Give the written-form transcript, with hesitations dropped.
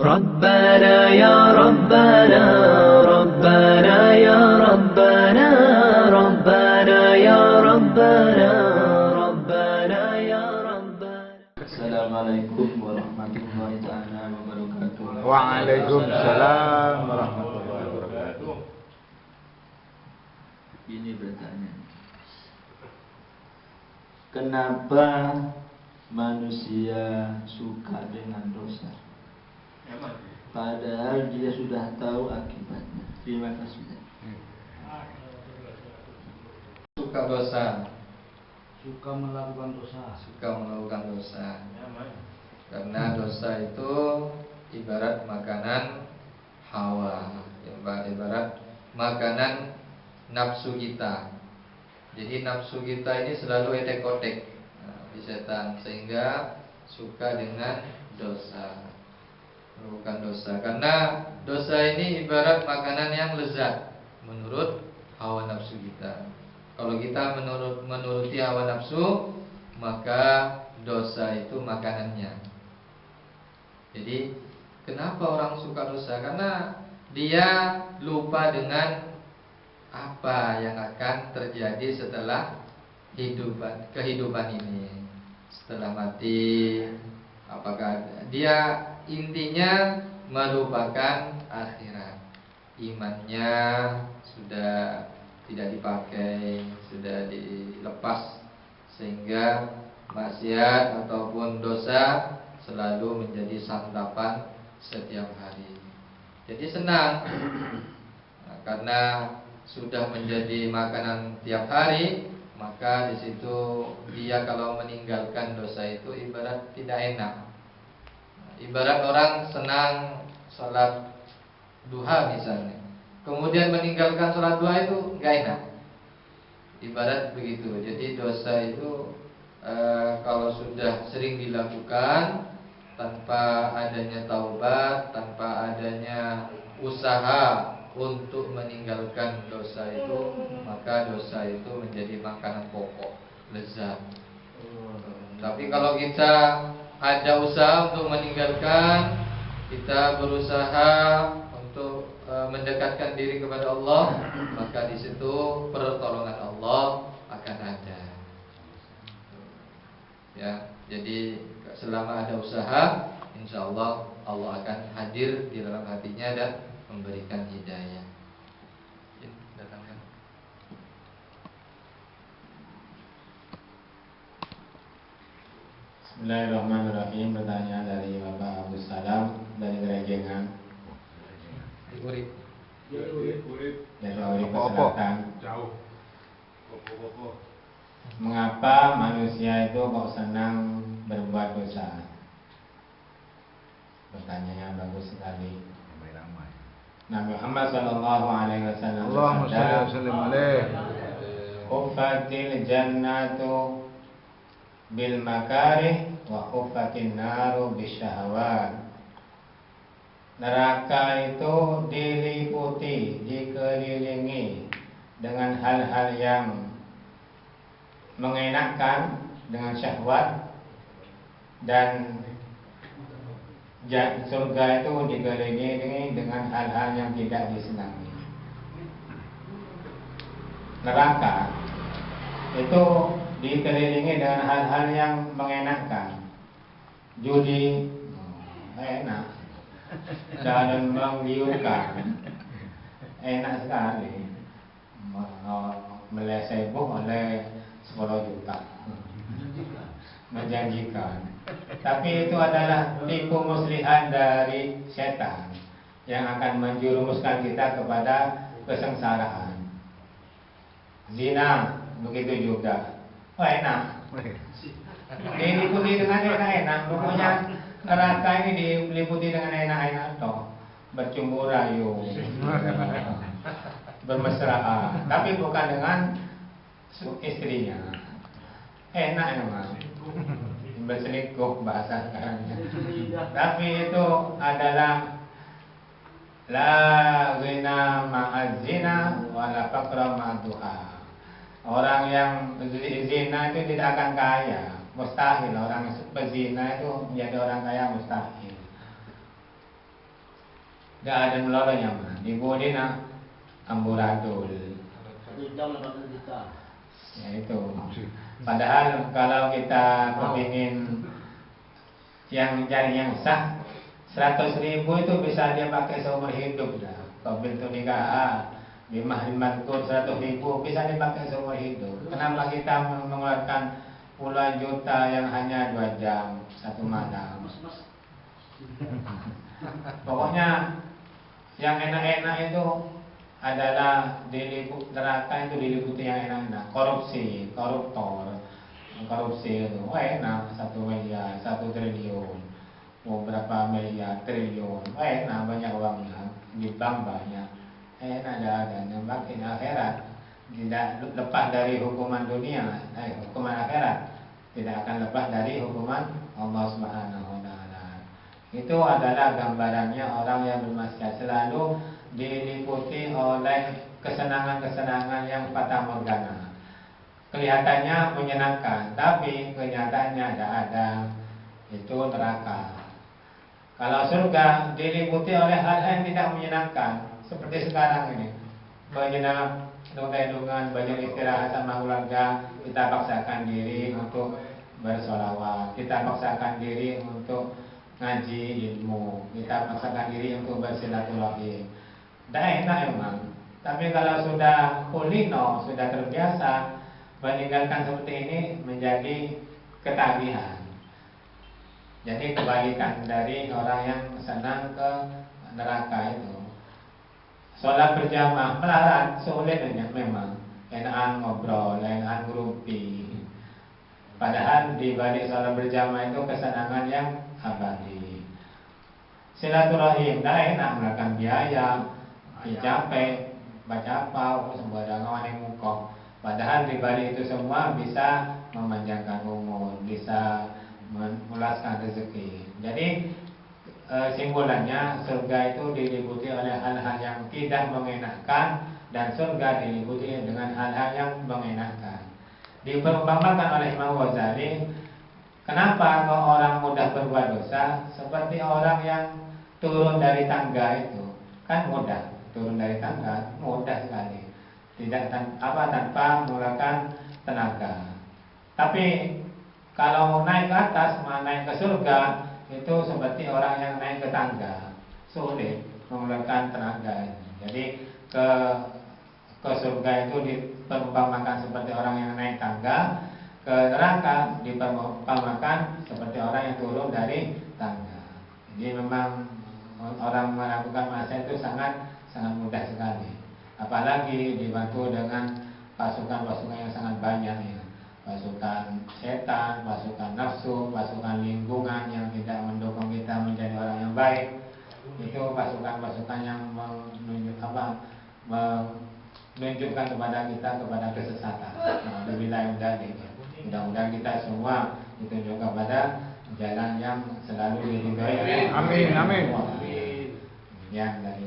ربنا يا ربنا ربنا يا ربنا ربنا يا ربنا ربنا يا ربنا. Assalamualaikum warahmatullahi taala wabarakatuh. Waalaikumsalam warahmatullahi wabarakatuh. Ini bertanya, kenapa manusia suka dengan dosa? Padahal dia sudah tahu akibatnya. Terima kasih. Suka dosa, Suka melakukan dosa. Karena dosa itu ibarat makanan hawa, ibarat makanan nafsu kita. Jadi nafsu kita ini selalu etek-otek di setan, sehingga suka dengan dosa, melakukan dosa. Karena dosa ini ibarat makanan yang lezat menurut hawa nafsu kita. Kalau kita menuruti hawa nafsu, maka dosa itu makanannya. Jadi kenapa orang suka dosa? Karena dia lupa dengan apa yang akan terjadi setelah kehidupan ini. Setelah mati, apakah dia intinya melupakan akhirat. Imannya sudah tidak dipakai, sudah dilepas, sehingga maksiat ataupun dosa selalu menjadi santapan setiap hari. Jadi senang karena sudah menjadi makanan tiap hari, maka di situ dia kalau meninggalkan dosa itu ibarat tidak enak. Ibarat orang senang sholat duha misalnya, kemudian meninggalkan sholat duha itu nggak enak. Ibarat begitu. Jadi dosa itu kalau sudah sering dilakukan tanpa adanya taubat, tanpa adanya usaha untuk meninggalkan dosa itu, maka dosa itu menjadi makanan pokok, lezat. Tapi kalau kita ada usaha untuk meninggalkan, kita berusaha untuk mendekatkan diri kepada Allah, maka di situ pertolongan Allah akan ada. Ya, jadi selama ada usaha, insya Allah Allah akan hadir di dalam hatinya dan memberikan hidayah. Datangkan. Bismillahirrahmanirrahim. Pertanyaan dari Bapak Abdus Salam dari Gerejengan. Urip. Dari Urip Selatan. Jauh. Mengapa manusia itu kok senang berbuat dosa? Pertanyaannya bagus sekali. Nabi Muhammad sallallahu alaihi wasallam Allahumma shalli wa sallim alaihi. Khuffatil jannatu bil makarih wa khuffatin naru bisyahawat. Neraka itu diliputi, dikelilingi dengan hal-hal yang mengenakkan dengan syahwat, dan surga itu dikelilingi dengan hal-hal yang tidak disenangi. Neraka itu dikelilingi dengan hal-hal yang mengenakkan. Judi enak dan menggiurkan, enak sekali. Melesebuk oleh 10 juta, menjanjikan. Tapi itu adalah tipu muslihat dari setan yang akan menjerumuskan kita kepada kesengsaraan. Zina begitu juga. Oh enak, diliputi dengan enak-enak. Pokoknya neraka ini diliputi dengan enak-enak toh. Bercumbu rayu, bermesraan, tapi bukan dengan istrinya. Enak memang, berselingkuh bahasa sekarangnya. Tapi itu adalah la ghina ma'az-zina wa la faqra ma'ad-duha. Orang yang zina itu tidak akan kaya, mustahil. Orang pezina itu menjadi orang kaya mustahil. Dah ada melolonya mah. Ibu dia nak amburadul. 1 jam 8 juta. Ya itu. Padahal kalau kita kepingin yang cari yang sah, 100.000 itu bisa dia pakai seumur hidup lah. Qabil tu nikah, bimah limankur 100.000 bisa dipakai seumur hidup. Kenapa kita mengeluarkan puluhan juta yang hanya 2 jam satu malam? Pokoknya yang enak-enak itu adalah neraka itu diliputi yang enak-enak. Korupsi, koruptor, korupsi itu enak 1 miliar, 1 triliun, berapa miliar, triliun, enak banyak uangnya di bank banyak, enak ada yang makin akhirat tidak lepas dari hukuman dunia, hukuman akhirat tidak akan lepas dari hukuman Allah Subhanahu wa taala. Itu adalah gambarannya orang yang bermaksiat, selalu diliputi oleh kesenangan-kesenangan yang fata morgana. Kelihatannya menyenangkan, tapi kenyataannya ada itu neraka. Kalau surga diliputi oleh hal-hal yang tidak menyenangkan, seperti sekarang ini, menyenang dengan banyak istirahat sama keluarga, kita paksakan diri untuk bersolawat, kita paksakan diri untuk ngaji ilmu, kita paksakan diri untuk bersilaturahim. Dah enak emang. Tapi kalau sudah kulino, sudah terbiasa, meninggalkan seperti ini menjadi ketagihan. Jadi kebalikan dari orang yang senang ke neraka itu. Sholat berjamaah melarat, sulit memang. Enakan ngobrol, enakan ngerumpi. Padahal di balik sholat berjamaah itu kesenangan yang abadi. Silaturahim, dah enak melakukan biaya, capek, baca apa, sembarangan yang muka. Padahal di balik itu semua bisa memanjangkan umur, bisa memulaskan rezeki. Jadi simbolannya surga itu diliputi oleh hal-hal yang tidak mengenakan, dan surga diliputi dengan hal-hal yang mengenakan. Diperumpamakan oleh Imam Ghazali, kenapa kalau orang mudah berbuat dosa seperti orang yang turun dari tangga itu, kan mudah turun dari tangga, mudah sekali, tidak tanpa menggunakan tenaga. Tapi kalau naik ke atas, naik ke surga, itu seperti orang yang naik ke tangga, sulit menggunakan tenaga. Jadi ke surga itu diperumpamakan seperti orang yang naik tangga, ke neraka diperumpamakan seperti orang yang turun dari tangga. Jadi memang orang melakukan maksiat itu sangat mudah sekali. Apalagi dibantu dengan pasukan-pasukan yang sangat banyak ya. Pasukan setan, pasukan nafsu, pasukan lingkungan yang tidak mendukung kita menjadi orang yang baik. Itu pasukan-pasukan yang menunjukkan kepada kita kepada kesesatan. Mudah-mudahan kita semua ditunjuk kepada jalan yang selalu diridhoi. Amin, amin. Yang dari